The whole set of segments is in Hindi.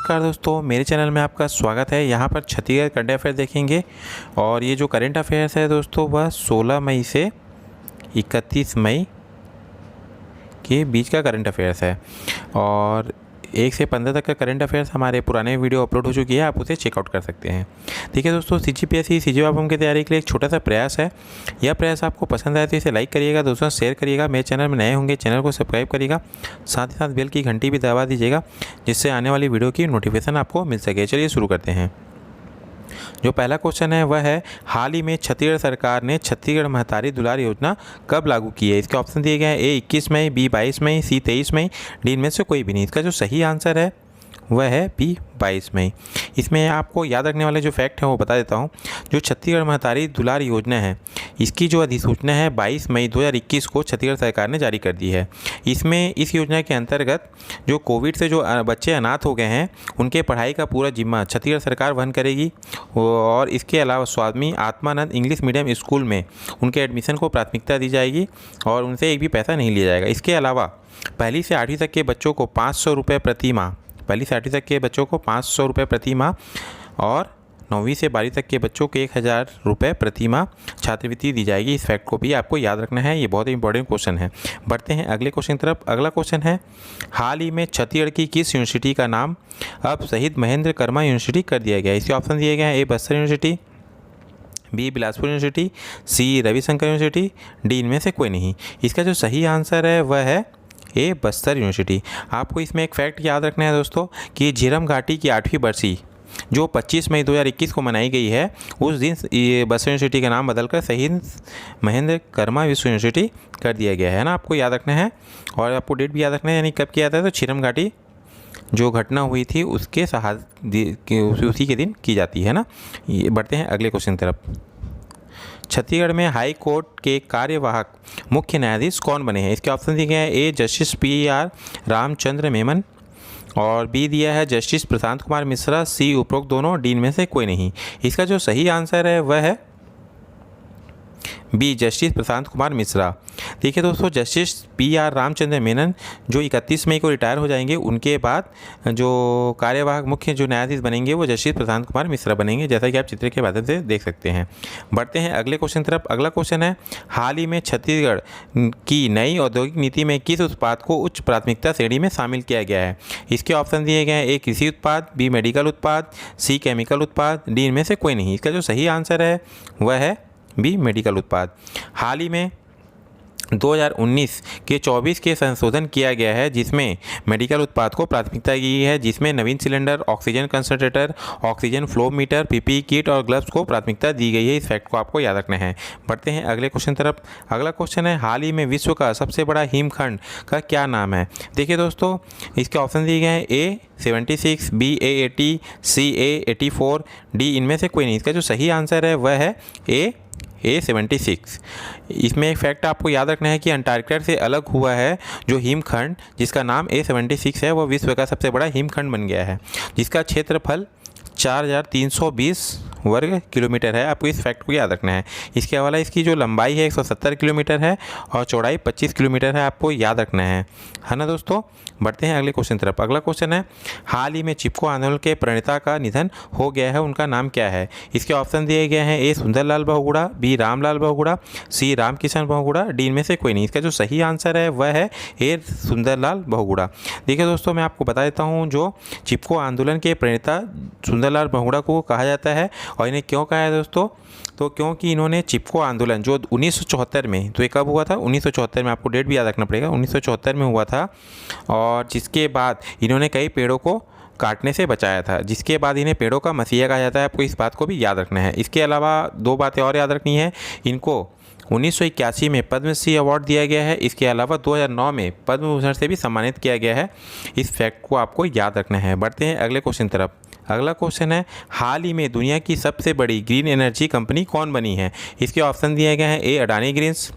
नमस्कार दोस्तों, मेरे चैनल में आपका स्वागत है। यहाँ पर छत्तीसगढ़ करंट अफेयर देखेंगे और ये जो करंट अफेयर्स है दोस्तों वह 16 मई से 31 मई के बीच का करंट अफेयर्स है और 1 से 15 तक का करंट अफेयर्स हमारे पुराने वीडियो अपलोड हो चुकी है, आप उसे चेकआउट कर सकते हैं। देखिए दोस्तों, CGPSC CGPAPM की तैयारी के लिए एक छोटा सा प्रयास है। यह प्रयास आपको पसंद आए तो इसे लाइक करिएगा, दोस्तों शेयर करिएगा। मेरे चैनल में नए होंगे चैनल को सब्सक्राइब करिएगा, साथ ही साथ बेल की घंटी भी दबा दीजिएगा जिससे आने वाली वीडियो की नोटिफिकेशन आपको मिल सके। चलिए शुरू करते हैं। जो पहला क्वेश्चन है वह है, हाल ही में छत्तीसगढ़ सरकार ने छत्तीसगढ़ महतारी दुलार योजना कब लागू की है? इसके ऑप्शन दिए गए हैं A 21 May, B 22 May, C 23 May, D इनमें से कोई भी नहीं। इसका जो सही आंसर है वह है B 22 मई। इसमें आपको याद रखने वाले जो फैक्ट हैं वो बता देता हूँ। जो छत्तीसगढ़ महतारी दुलार योजना है इसकी जो अधिसूचना है 22 मई 2021 को छत्तीसगढ़ सरकार ने जारी कर दी है। इसमें इस योजना के अंतर्गत जो कोविड से जो बच्चे अनाथ हो गए हैं उनके पढ़ाई का पूरा जिम्मा छत्तीसगढ़ सरकार वहन करेगी और इसके अलावा Swami Atmanand English medium school में उनके एडमिशन को प्राथमिकता दी जाएगी और उनसे एक भी पैसा नहीं लिया जाएगा। इसके अलावा पहली से 8वीं तक के बच्चों को 500 रुपये प्रति माह, पहली से 8वीं तक के बच्चों को 500 रुपये प्रति माह और 9वीं से 12वीं तक के बच्चों को 1000 रुपये प्रति माह छात्रवृत्ति दी जाएगी। इस फैक्ट को भी आपको याद रखना है, ये बहुत ही इंपॉर्टेंट क्वेश्चन है। बढ़ते हैं अगले क्वेश्चन की तरफ। अगला क्वेश्चन है, हाल ही में छत्तीसगढ़ की किस यूनिवर्सिटी का नाम अब शहीद महेंद्र कर्मा यूनिवर्सिटी कर दिया गया है? इसके ऑप्शन दिए गए हैं A Bastar university, B Bilaspur university, C Ravishankar university, D इनमें से कोई नहीं। इसका जो सही आंसर है वह है A बस्तर यूनिवर्सिटी। आपको इसमें एक फैक्ट याद रखना है दोस्तों कि झीरम घाटी की 8वीं बरसी जो 25 मई 2021 को मनाई गई है, उस दिन ये बस्तर यूनिवर्सिटी का नाम बदलकर शहीद महेंद्र कर्मा विश्व यूनिवर्सिटी कर दिया गया है ना, आपको याद रखना है। और आपको डेट भी याद रखना है, यानी कब किया था, तो झीरम घाटी जो घटना हुई थी उसके उसी के दिन की जाती है ना। ये बढ़ते हैं अगले क्वेश्चन की तरफ। छत्तीसगढ़ में हाई कोर्ट के कार्यवाहक मुख्य न्यायाधीश कौन बने हैं? इसके ऑप्शन दिए गए हैं A justice PR Ramchandra Memon और B दिया है जस्टिस प्रशांत कुमार मिश्रा, C उपरोक्त दोनों, D इनमें से कोई नहीं। इसका जो सही आंसर है वह है B जस्टिस प्रशांत कुमार मिश्रा। देखिए दोस्तों, जस्टिस PR रामचंद्र मेनन जो 31 मई को रिटायर हो जाएंगे, उनके बाद जो कार्यवाहक मुख्य जो न्यायाधीश बनेंगे वो जस्टिस प्रशांत कुमार मिश्रा बनेंगे, जैसा कि आप चित्र के माध्यम से देख सकते हैं। बढ़ते हैं अगले क्वेश्चन तरफ। अगला क्वेश्चन है, हाल ही में छत्तीसगढ़ की नई औद्योगिक नीति में किस उत्पाद को उच्च प्राथमिकता श्रेणी में शामिल किया गया है? इसके ऑप्शन दिए गए हैं A कृषि उत्पाद, B मेडिकल उत्पाद, C केमिकल उत्पाद, D इनमें से कोई नहीं। इसका जो सही आंसर है वह है B मेडिकल उत्पाद। हाल ही में 2019 के 24 के संशोधन किया गया है जिसमें मेडिकल उत्पाद को प्राथमिकता दी है, जिसमें नवीन cylinder, oxygen concentrator, oxygen flow meter, PPE kit और ग्लव्स को प्राथमिकता दी गई है। इस फैक्ट को आपको याद रखना है। बढ़ते हैं अगले क्वेश्चन तरफ। अगला क्वेश्चन है, हाल ही में विश्व का सबसे बड़ा हिमखंड का क्या नाम है? देखिए दोस्तों, इसके ऑप्शन दिए गए हैं A 76, B A 80, C A 84, D इनमें से कोई नहीं। इसका जो सही आंसर है वह है A 76। इसमें एक फैक्ट आपको याद रखना है कि अंटार्कटिका से अलग हुआ है जो हिमखंड जिसका नाम A 76 है, वह विश्व का सबसे बड़ा हिमखंड बन गया है जिसका क्षेत्रफल 4320 वर्ग किलोमीटर है। आपको इस फैक्ट को याद रखना है। इसके अलावा इसकी जो लंबाई है 170 किलोमीटर है और चौड़ाई 25 किलोमीटर है, आपको याद रखना है ना दोस्तों। बढ़ते हैं अगले क्वेश्चन तरफ। अगला क्वेश्चन है, हाल ही में चिपको आंदोलन के प्रणेता का निधन हो गया है, उनका नाम क्या है? इसके ऑप्शन दिए गए हैं A Sundarlal Bahuguna, B Ramlal Bahuguna, C Ramkishan Bahuguna, D इनमें से कोई नहीं। इसका जो सही आंसर है वह है A सुंदरलाल बहुगुणा। देखिए दोस्तों, मैं आपको बता देता हूँ, जो चिपको आंदोलन के प्रणेता सुंदरलाल बहुगुणा को कहा जाता है और इन्हें क्यों कहा है दोस्तों, तो क्योंकि इन्होंने चिपको आंदोलन जो 1974 में, तो ये कब हुआ था, 1974 में, आपको डेट भी याद रखना पड़ेगा, 1974 में हुआ था और जिसके बाद इन्होंने कई पेड़ों को काटने से बचाया था, जिसके बाद इन्हें पेड़ों का मसीहा कहा जाता है। आपको इस बात को भी याद रखना है। इसके अलावा 2 बातें और याद रखनी है, इनको 1981 में पद्मश्री अवार्ड दिया गया है। इसके अलावा 2009 में पद्म भूषण से भी सम्मानित किया गया है। इस फैक्ट को आपको याद रखना है। बढ़ते हैं अगले क्वेश्चन तरफ। अगला क्वेश्चन है, हाल ही में दुनिया की सबसे बड़ी ग्रीन एनर्जी कंपनी कौन बनी है? इसके ऑप्शन दिए गए हैं A Adani Greens,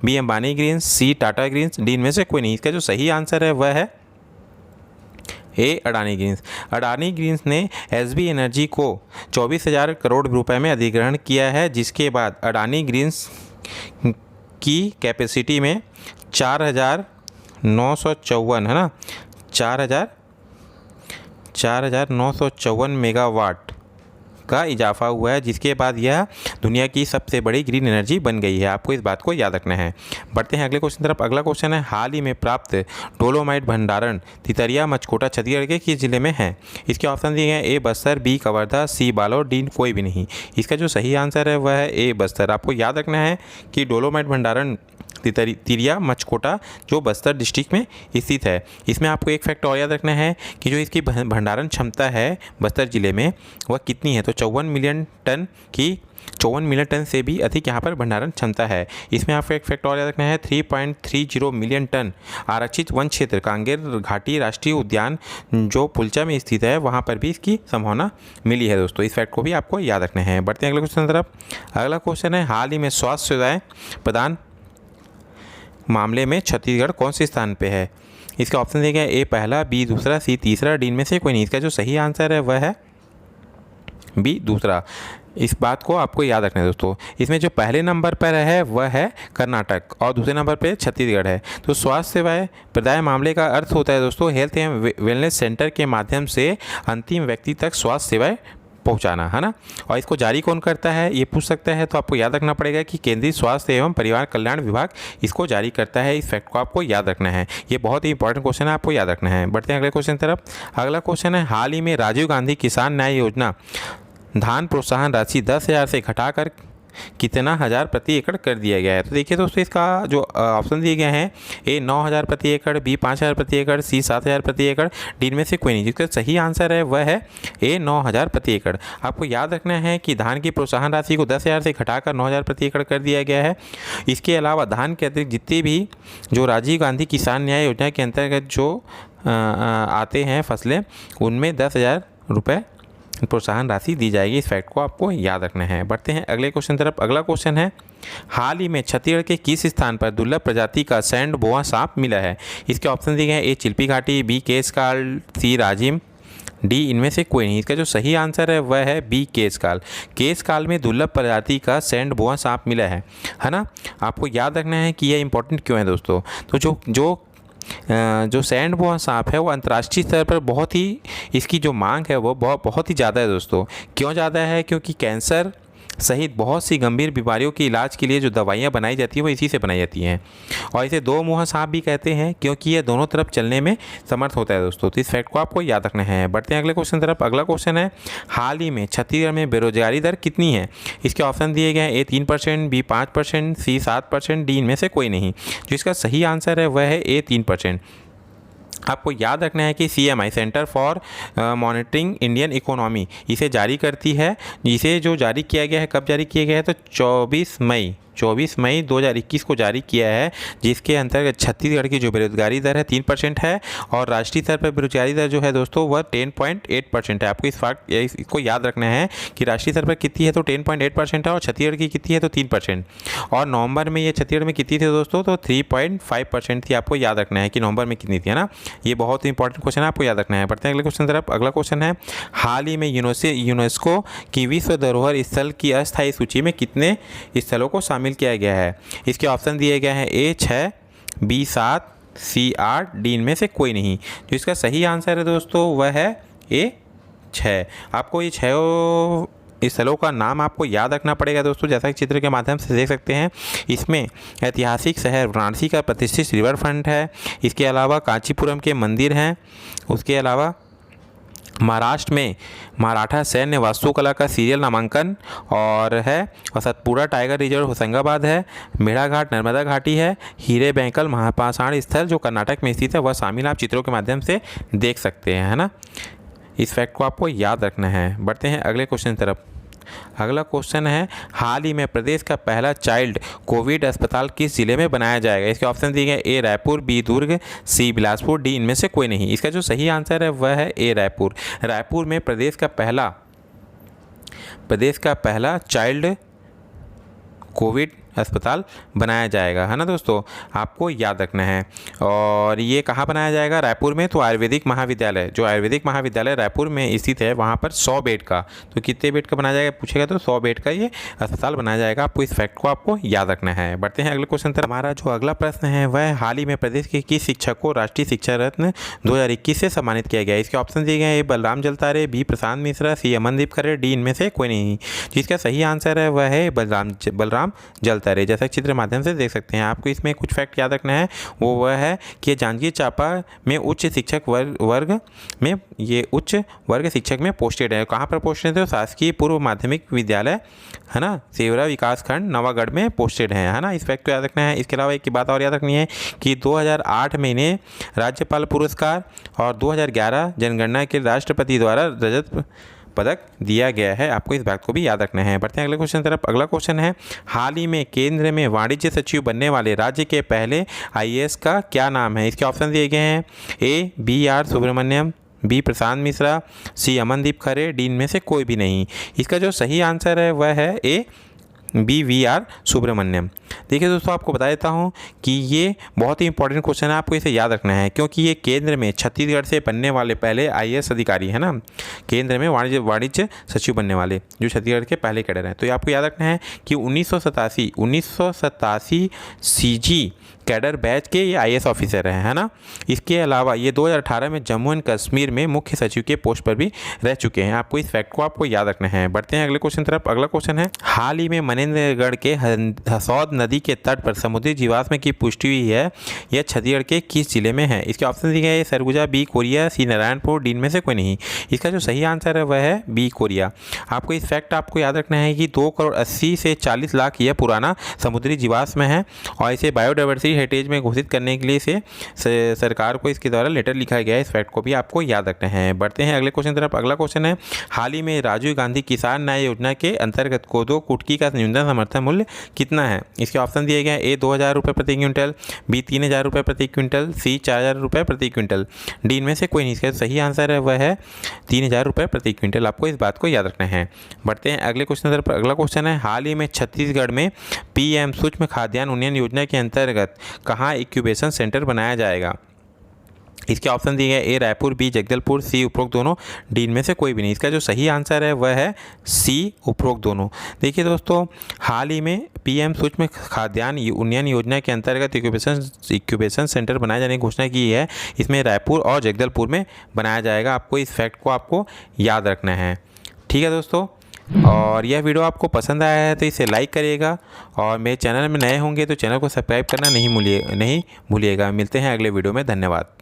B Ambani Greens, C Tata Greens, D इनमें से कोई नहीं। इसका जो सही आंसर है वह है A Adani Greens. Adani Greens ने SB एनर्जी को 24,000 करोड़ रुपए में अधिग्रहण किया है, जिसके बाद अडानी ग्रीन्स की कैपेसिटी में 4954 है ना, 4,954 मेगावाट का इजाफा हुआ है, जिसके बाद यह दुनिया की सबसे बड़ी ग्रीन एनर्जी बन गई है। आपको इस बात को याद रखना है। बढ़ते हैं अगले क्वेश्चन तरफ। अगला क्वेश्चन है, हाल ही में प्राप्त डोलोमाइट भंडारण तितरिया मचकोटा छत्तीसगढ़ के किस जिले में है? इसके ऑप्शन दिए गए हैं, ए बस्तर, बी कवर्धा, सी बालोद, डी कोई भी नहीं। इसका जो सही आंसर है वह है ए बस्तर। आपको याद रखना है कि डोलोमाइट भंडारण तितरिया मचकोटा जो बस्तर डिस्ट्रिक्ट में स्थित है। इसमें आपको एक फैक्ट और याद रखना है कि जो इसकी भंडारण क्षमता है बस्तर ज़िले में वह कितनी है, तो 54 मिलियन टन से भी अधिक यहाँ पर भंडारण क्षमता है। इसमें आपको एक फैक्ट और याद रखना है, 3.30 मिलियन टन आरक्षित वन क्षेत्र कांगेर घाटी राष्ट्रीय उद्यान जो पुलचा में स्थित है वहाँ पर भी इसकी संभावना मिली है दोस्तों। इस फैक्ट को भी आपको याद रखना है। बढ़ते हैं अगले क्वेश्चन की तरफ। अगला क्वेश्चन है, हाल ही में स्वास्थ्य सेवाएँ प्रदान मामले में छत्तीसगढ़ कौन से स्थान पे है? इसका ऑप्शन दिया गया, ए पहला, बी दूसरा, सी तीसरा, डी में से कोई नहीं। इसका जो सही आंसर है वह है बी दूसरा। इस बात को आपको याद रखना है दोस्तों। इसमें जो पहले नंबर पर है वह है कर्नाटक और दूसरे नंबर पर छत्तीसगढ़ है। तो स्वास्थ्य सेवाएं प्रदाय मामले का अर्थ होता है दोस्तों हेल्थ एंड वेलनेस सेंटर के माध्यम से अंतिम व्यक्ति तक स्वास्थ्य सेवाएं पहुंचाना, है ना। और इसको जारी कौन करता है ये पूछ सकता है, तो आपको याद रखना पड़ेगा कि केंद्रीय स्वास्थ्य एवं परिवार कल्याण विभाग इसको जारी करता है। इस फैक्ट को आपको याद रखना है। ये बहुत ही इंपॉर्टेंट क्वेश्चन है, आपको याद रखना है। बढ़ते हैं अगले क्वेश्चन तरफ। अगला क्वेश्चन है, हाल ही में राजीव गांधी किसान न्याय योजना धान प्रोत्साहन राशि 10,000 से घटाकर कितना हज़ार प्रति एकड़ कर दिया गया है? तो देखिए दोस्तों, इसका जो ऑप्शन दिए गए हैं, ए 9,000 प्रति एकड़, बी 5,000 प्रति एकड़, सी 7,000 प्रति एकड़, डी में से कोई नहीं। जिसका सही आंसर है वह है ए 9,000 प्रति एकड़। आपको याद रखना है कि धान की प्रोत्साहन राशि को 10,000 से घटाकर 9,000 प्रति एकड़ कर दिया गया है। इसके अलावा धान के अतिरिक्त जितनी भी जो राजीव गांधी किसान न्याय योजना के अंतर्गत जो आते हैं फसलें, उनमें 10,000 रुपये प्रोत्साहन राशि दी जाएगी। इस फैक्ट को आपको याद रखना है। बढ़ते हैं अगले क्वेश्चन तरफ। अगला क्वेश्चन है, हाल ही में छत्तीसगढ़ के किस स्थान पर दुर्लभ प्रजाति का सैंड बोआ सांप मिला है? इसके ऑप्शन दिए गए हैं, ए चिल्पी घाटी, बी केशकाल, सी राजिम, डी इनमें से कोई नहीं। इसका जो सही आंसर है वह है बी केशकाल। केशकाल में दुर्लभ प्रजाति का सैंड बोआ सांप मिला है ना। आपको याद रखना है कि यह इंपॉर्टेंट क्यों है दोस्तों। तो जो सैंड बोआ सांप है वो अंतर्राष्ट्रीय स्तर पर बहुत ही इसकी जो मांग है वो बहुत ही ज़्यादा है दोस्तों। क्यों ज़्यादा है? क्योंकि कैंसर सहित बहुत सी गंभीर बीमारियों के इलाज के लिए जो दवाइयाँ बनाई जाती हैं वो इसी से बनाई जाती हैं। और इसे दो मुँहा सांप भी कहते हैं क्योंकि यह दोनों तरफ चलने में समर्थ होता है दोस्तों। तो इस फैक्ट को आपको याद रखना है। बढ़ते हैं अगले क्वेश्चन तरफ। अगला क्वेश्चन है, हाल ही में छत्तीसगढ़ में बेरोजगारी दर कितनी है? इसके ऑप्शन दिए गए हैं, ए 3%, बी 5%, सी 7%, डी इनमें से कोई नहीं। जो इसका सही आंसर है वह है ए 3%। आपको याद रखना है कि CMI centre for monitoring Indian economy इसे जारी करती है। इसे जो जारी किया गया है, कब जारी किया गया है, तो 24 मई 2021 को जारी किया है, जिसके अंतर्गत छत्तीसगढ़ की जो बेरोजगारी दर है 3% है और राष्ट्रीय स्तर पर बेरोजगारी दर जो है दोस्तों वह 10.8% है। आपको इसको याद रखना है कि राष्ट्रीय स्तर पर कितनी है तो 10.8% है और छत्तीसगढ़ की कितनी है तो 3%। और नवंबर में ये छत्तीसगढ़ में कितनी थी दोस्तों, तो 3.5% थी। आपको याद रखना है कि नवंबर में कितनी थी, है ना। ये बहुत ही इंपॉर्टेंट क्वेश्चन है, आपको याद रखना है। बढ़ते हैं अगले क्वेश्चन तरफ। अगला क्वेश्चन है, हाल ही में यूनेस्को की विश्व धरोहर स्थल की अस्थायी सूची में कितने स्थलों को शामिल किया गया है? इसके ऑप्शन दिए गए हैं, ए 6, बी 7, सी 8, डी इनमें से कोई नहीं। जो इसका सही आंसर है दोस्तों वह है ए 6। आपको ये 6 स्थलों का नाम आपको याद रखना पड़ेगा दोस्तों, जैसा कि चित्र के माध्यम से देख सकते हैं। इसमें ऐतिहासिक शहर वाराणसी का प्रतिष्ठित रिवर फ्रंट है। इसके अलावा कांचीपुरम के मंदिर हैं। उसके अलावा महाराष्ट्र में मराठा सैन्य वास्तुकला का सीरियल नामांकन और सतपुड़ा टाइगर रिजर्व होशंगाबाद है। मेढ़ाघाट नर्मदा घाटी है। हीरे बैंकल महापाषाण स्थल जो कर्नाटक में स्थित है वह शामिल आप चित्रों के माध्यम से देख सकते हैं, है ना। इस फैक्ट को आपको याद रखना है। बढ़ते हैं अगले क्वेश्चन तरफ। अगला क्वेश्चन है, हाल ही में प्रदेश का पहला चाइल्ड कोविड अस्पताल किस जिले में बनाया जाएगा? इसके ऑप्शन दिए गए, ए रायपुर, बी दुर्ग, सी बिलासपुर, डी इनमें से कोई नहीं। इसका जो सही आंसर है वह है ए रायपुर। रायपुर में प्रदेश का पहला चाइल्ड कोविड अस्पताल बनाया जाएगा, है ना दोस्तों, आपको याद रखना है। और ये कहाँ बनाया जाएगा? रायपुर में। तो आयुर्वेदिक महाविद्यालय, जो आयुर्वेदिक महाविद्यालय रायपुर में स्थित है, वहाँ पर 100 बेड का, तो कितने बेड का बनाया जाएगा पूछेगा तो 100 बेड का ये अस्पताल बनाया जाएगा। आपको इस फैक्ट को आपको याद रखना है। बढ़ते हैं अगले क्वेश्चन पर। हमारा जो अगला प्रश्न है वह हाल ही में प्रदेश के किस शिक्षक को राष्ट्रीय शिक्षा रत्न 2021 से सम्मानित किया गया? इसके ऑप्शन दिए गए हैं, ए बलराम जलतारे, बी प्रशांत मिश्रा, सी अमनदीप खरे, डी इनमें से कोई नहीं। जिसका सही आंसर है वह है बलराम जलतारे। जैसा चित्र माध्यम से देख सकते हैं। आपको इसमें कुछ फैक्ट याद रखना है, वह है कि जांजगीर चांपा में उच्च शिक्षक वर्ग में ये उच्च वर्ग शिक्षक में पोस्टेड है। कहाँ पर पोस्टेड है? तो शासकीय पूर्व माध्यमिक विद्यालय, है ना, सेवरा विकासखंड नवागढ़ में पोस्टेड है ना। इस फैक्ट को याद रखना है। इसके अलावा एक बात और याद रखनी है कि 2008 में इन्हें राज्यपाल पुरस्कार और 2011 जनगणना के राष्ट्रपति द्वारा रजत पदक दिया गया है। आपको इस बात को भी याद रखना है। बढ़ते हैं अगले क्वेश्चन तरफ। अगला क्वेश्चन है, हाल ही में केंद्र में वाणिज्य सचिव बनने वाले राज्य के पहले IAS का क्या नाम है? इसके ऑप्शन दिए गए हैं, ए BR सुब्रमण्यम, बी प्रशांत मिश्रा, सी अमनदीप खरे, डी इनमें से कोई भी नहीं। इसका जो सही आंसर है वह है ए BVR सुब्रमण्यम। देखिए दोस्तों, आपको बता देता हूँ कि ये बहुत ही इंपॉर्टेंट क्वेश्चन है, आपको इसे याद रखना है, क्योंकि ये केंद्र में छत्तीसगढ़ से बनने वाले पहले IAS अधिकारी है ना, केंद्र में वाणिज्य सचिव बनने वाले जो छत्तीसगढ़ के पहले कैडर हैं। तो ये आपको याद रखना है कि 1987 CG कैडर बैच के ये IAS ऑफिसर हैं, है ना। इसके अलावा ये 2018 में जम्मू एंड कश्मीर में मुख्य सचिव के पोस्ट पर भी रह चुके हैं। आपको इस फैक्ट को आपको याद रखना है। बढ़ते हैं अगले क्वेश्चन तरफ। अगला क्वेश्चन है, हाल ही में मनेन्द्रगढ़ के हसौद नदी के तट पर समुद्री जीवाश्म की पुष्टि हुई है, यह छत्तीसगढ़ के किस जिले में है? इसके ऑप्शन दिए गए, सरगुजा, बी कोरिया, सी नारायणपुर, डी में से कोई नहीं। इसका जो सही आंसर है वह है बी कोरिया। आपको इस फैक्ट आपको याद रखना है कि 2 करोड़ 80 से 40 लाख यह पुराना समुद्री जीवाश्म है और इसे बायोडाइवर्सिटी हेरिटेज में घोषित करने के लिए से सरकार को इसके द्वारा लेटर लिखा गया है। इस फैक्ट को भी आपको याद रखना है। बढ़ते हैं अगले क्वेश्चन तरफ। अगला क्वेश्चन है, हाल ही में राजीव गांधी किसान न्याय योजना के अंतर्गत कोदो कुटकी का न्यूनतम समर्थन मूल्य कितना है? इसके ऑप्शन दिए गए हैं, ए 2000 रुपये प्रति क्विंटल, बी 3000 रुपये प्रति क्विंटल, सी 4000 रुपये प्रति क्विंटल, डी इनमें से कोई नहीं। इसका सही आंसर है वह है 3000 रुपये प्रति क्विंटल। आपको इस बात को याद रखना है। बढ़ते हैं अगले क्वेश्चन तरफ। अगला क्वेश्चन है, हाल ही में छत्तीसगढ़ में PM सूक्ष्म खाद्यान्न उन्नयन योजना के अंतर्गत कहाँ इंक्यूबेशन सेंटर बनाया जाएगा? इसके ऑप्शन दिए गए, ए रायपुर, बी जगदलपुर, सी उपरोक्त दोनों, डी इनमें से कोई भी नहीं। इसका जो सही आंसर है वह है सी उपरोक्त दोनों। देखिए दोस्तों, हाल ही में PM सूक्ष्म खाद्यान्न उन्नयन योजना के अंतर्गत इंक्यूबेशन सेंटर बनाए जाने की घोषणा की है। इसमें रायपुर और जगदलपुर में बनाया जाएगा। आपको इस फैक्ट को आपको याद रखना है। ठीक है दोस्तों, और यह वीडियो आपको पसंद आया है तो इसे लाइक करिएगा और मेरे चैनल में नए होंगे तो चैनल को सब्सक्राइब करना नहीं भूलिएगा। मिलते हैं अगले वीडियो में। धन्यवाद।